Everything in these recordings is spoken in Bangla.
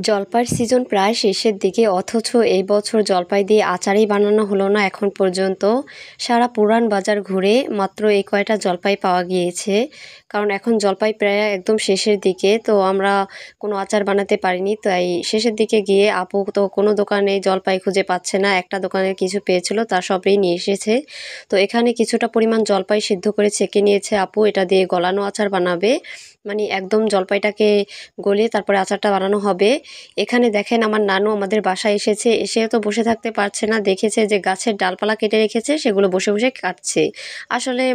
জলপাইয়ের সিজন প্রায় শেষের দিকে, অথচ এই বছর জলপাই দিয়ে আচারই বানানো হলো না এখন পর্যন্ত। সারা পুরান বাজার ঘুরে মাত্র এই কয়টা জলপাই পাওয়া গিয়েছে, কারণ এখন জলপাই প্রায় একদম শেষের দিকে, তো আমরা কোনো আচার বানাতে পারিনি। তাই শেষের দিকে গিয়ে আপু তো কোনো দোকানে জলপাই খুঁজে পাচ্ছে না, একটা দোকানে কিছু পেয়েছিল তার সবই নিয়ে এসেছে। তো এখানে কিছুটা পরিমাণ জলপাই সিদ্ধ করে ছেঁকে নিয়েছে আপু, এটা দিয়ে গলানো আচার বানাবে, মানে একদম জলপাইটাকে গলিয়ে তারপরে আচারটা বানানো হবে। এখানে দেখেন আমার নানু আমাদের বাসায় এসেছে, এসে তো বসে থাকতে পারছে না, দেখেছে যে গাছের ডালপালা কেটে রেখেছে সেগুলো বসে বসে কাটছে। আসলে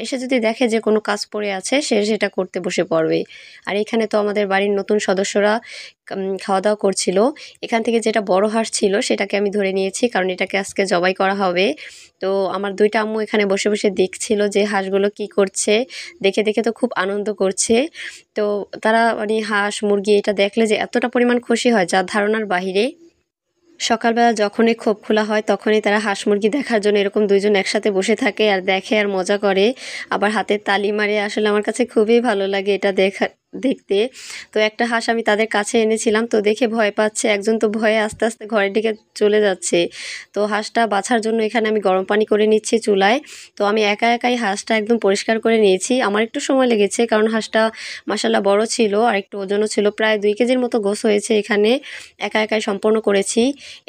এসে যদি দেখে যে কোনো কাজ পড়ে আছে সে সেটা করতে বসে পড়বে। আর এখানে তো আমাদের বাড়ির নতুন সদস্যরা খাওয়া দাওয়া করছিল। এখান থেকে যেটা বড় হাঁস ছিল সেটাকে আমি ধরে নিয়েছি, কারণ এটাকে আজকে জবাই করা হবে। তো আমার দুইটা আম্মু এখানে বসে বসে দেখছিল যে হাঁসগুলো কি করছে, দেখে দেখে তো খুব আনন্দ করছে। তো তারা মানে হাঁস মুরগি এটা দেখলে যে এতটা পরিমাণ খুশি হয় যা ধারণার বাহিরে। সকালবেলা যখনই খোপ খোলা হয় তখনই তারা হাঁস মুরগি দেখার জন্য এরকম দুইজন একসাথে বসে থাকে আর দেখে আর মজা করে, আবার হাতের তালি মারে। আসলে আমার কাছে খুবই ভালো লাগে এটা দেখতে। তো একটা হাঁস আমি তাদের কাছে এনেছিলাম, তো দেখে ভয় পাচ্ছে, একজন তো ভয়ে আস্তে আস্তে ঘরের দিকে চলে যাচ্ছে। তো হাঁসটা বাছার জন্য এখানে আমি গরম পানি করে নিচ্ছি চুলায়। তো আমি একা একাই হাঁসটা একদম পরিষ্কার করে নিয়েছি, আমার একটু সময় লেগেছে কারণ হাঁসটা মাশাআল্লাহ বড় ছিল আর একটু ওজনও ছিল, প্রায় 2 কেজির মতো গোছ হয়েছে। এখানে একা একাই সম্পন্ন করেছি।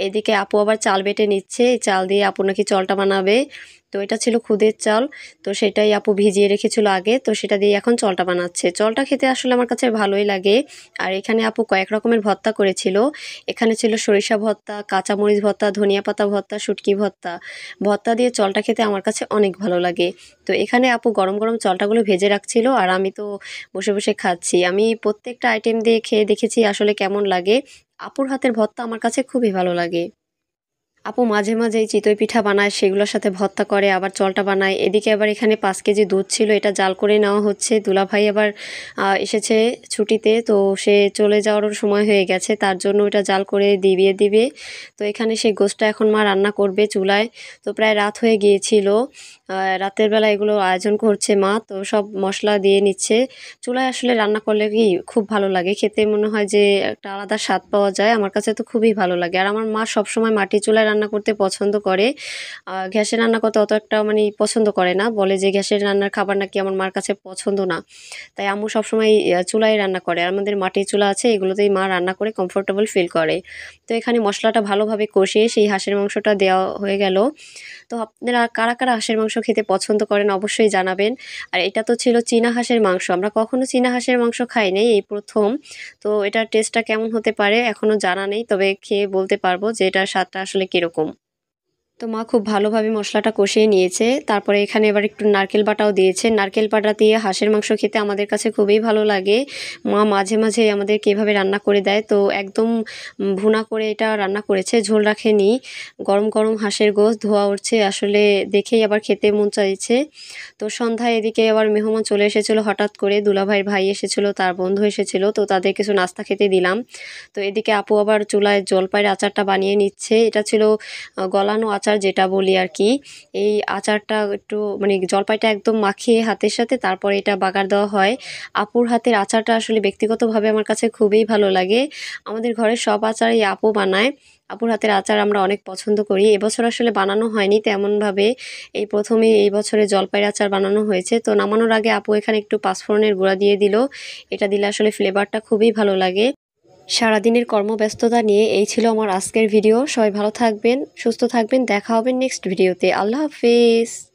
এদিকে আপু আবার চাল বেটে নিচ্ছে, এই চাল দিয়ে আপু নাকি চলটা বানাবে। তো এটা ছিল খুদের চাল, তো সেটাই আপু ভিজিয়ে রেখেছিল আগে, তো সেটা দিয়ে এখন চলটা বানাচ্ছে। চলটা খেতে আসলে আমার কাছে ভালোই লাগে। আর এখানে আপু কয়েক রকমের ভর্তা করেছিল। এখানে ছিল সরিষা ভর্তা, কাঁচামরিচ ভর্তা, ধনিয়া পাতা ভর্তা, শুটকি ভর্তা। ভর্তা দিয়ে চলটা খেতে আমার কাছে অনেক ভালো লাগে। তো এখানে আপু গরম গরম চলটাগুলো ভেজে রাখছিল আর আমি তো বসে বসে খাচ্ছি। আমি প্রত্যেকটা আইটেম দিয়ে খেয়ে দেখেছি আসলে কেমন লাগে। আপুর হাতের ভর্তা আমার কাছে খুবই ভালো লাগে। আপু মাঝে মাঝে এই চিতই পিঠা বানায়, সেগুলোর সাথে ভর্তা করে, আবার চলটা বানায়। এদিকে আবার এখানে 5 কেজি দুধ ছিল, এটা জাল করে নেওয়া হচ্ছে। দুলাভাই আবার এসেছে ছুটিতে, তো সে চলে যাওয়ারও সময় হয়ে গেছে, তার জন্য এটা জাল করে দিবিয়ে দিবে। তো এখানে সেই গোশটা এখন মা রান্না করবে চুলায়। তো প্রায় রাত হয়ে গিয়েছিল, রাতের বেলা এগুলো আয়োজন করছে মা, তো সব মশলা দিয়ে নিচ্ছে। চুলায় আসলে রান্না করলে কি খুব ভালো লাগে খেতে, মনে হয় যে একটা আলাদা স্বাদ পাওয়া যায়। আমার কাছে তো খুবই ভালো লাগে। আর আমার মা সবসময় মাটির চুলায় রান্না করতে পছন্দ করে, গ্যাসে রান্না করতে অত একটা মানে পছন্দ করে না, বলে যে গ্যাসের রান্নার খাবার নাকি আমার মার কাছে পছন্দ না। তাই আম্মু সবসময় চুলায় রান্না করে, আর আমাদের মাটির চুলা আছে, এগুলোতেই মা রান্না করে কমফোর্টেবল ফিল করে। তো এখানে মশলাটা ভালোভাবে কষিয়ে সেই হাঁসের মাংসটা দেওয়া হয়ে গেল। তো আপনারা কারা কারা হাঁসের মাংস খেতে পছন্দ করেন অবশ্যই জানাবেন। আর এটা তো ছিল চীনা হাঁসের মাংস, আমরা কখনো চীনা হাঁসের মাংস খাই নাই, এই প্রথম। তো এটার টেস্টটা কেমন হতে পারে এখনো জানা নেই, তবে খেয়ে বলতে পারবো যে এটার স্বাদটা আসলে কিরকম। তো মা খুব ভালোভাবে মশলাটা কষিয়ে নিয়েছে, তারপরে এখানে এবার একটু নারকেল বাটাও দিয়েছে। নারকেল বাটা দিয়ে হাঁসের মাংস খেতে আমাদের কাছে খুবই ভালো লাগে। মা মাঝে মাঝে আমাদেরকে এভাবে রান্না করে দেয়, তো একদম ভুনা করে এটা রান্না করেছে, ঝোল রাখেনি। গরম গরম হাঁসের গোশত ধোয়া উঠছে, আসলে দেখেই আবার খেতে মন চাইছে। তো সন্ধ্যায় এদিকে আবার মেহমান চলে এসেছিলো হঠাৎ করে, দুলাভাইয়ের ভাই এসেছিলো, তার বন্ধু এসেছিলো, তো তাদের কিছু নাস্তা খেতে দিলাম। তো এদিকে আপু আবার চুলায় জলপাইয়ের আচারটা বানিয়ে নিচ্ছে, এটা ছিল গলানো আচার যেটা বলি আর কি। এই আচারটা একটু মানে জলপাইটা একদম মাখিয়ে হাতের সাথে তারপরে এটা বাগার দেওয়া হয়। আপুর হাতের আচারটা আসলে ব্যক্তিগতভাবে আমার কাছে খুবই ভালো লাগে। আমাদের ঘরের সব আচারই আপু বানায়। আপুর হাতের আচার আমরা অনেক পছন্দ করি। এবছর আসলে বানানো হয়নি তেমনভাবে, এই প্রথমেই এই বছরে জলপাইয়ের আচার বানানো হয়েছে। তো নামানোর আগে আপু এখানে একটু পাঁচফোড়নের গুঁড়া দিয়ে দিল, এটা দিলে আসলে ফ্লেভারটা খুবই ভালো লাগে। সারাদিনের কর্মব্যস্ততা নিয়ে এই ছিল আমার আজকের ভিডিও। সবাই ভালো থাকবেন, সুস্থ থাকবেন, দেখা হবে নেক্সট ভিডিওতে। আল্লাহ হাফেজ।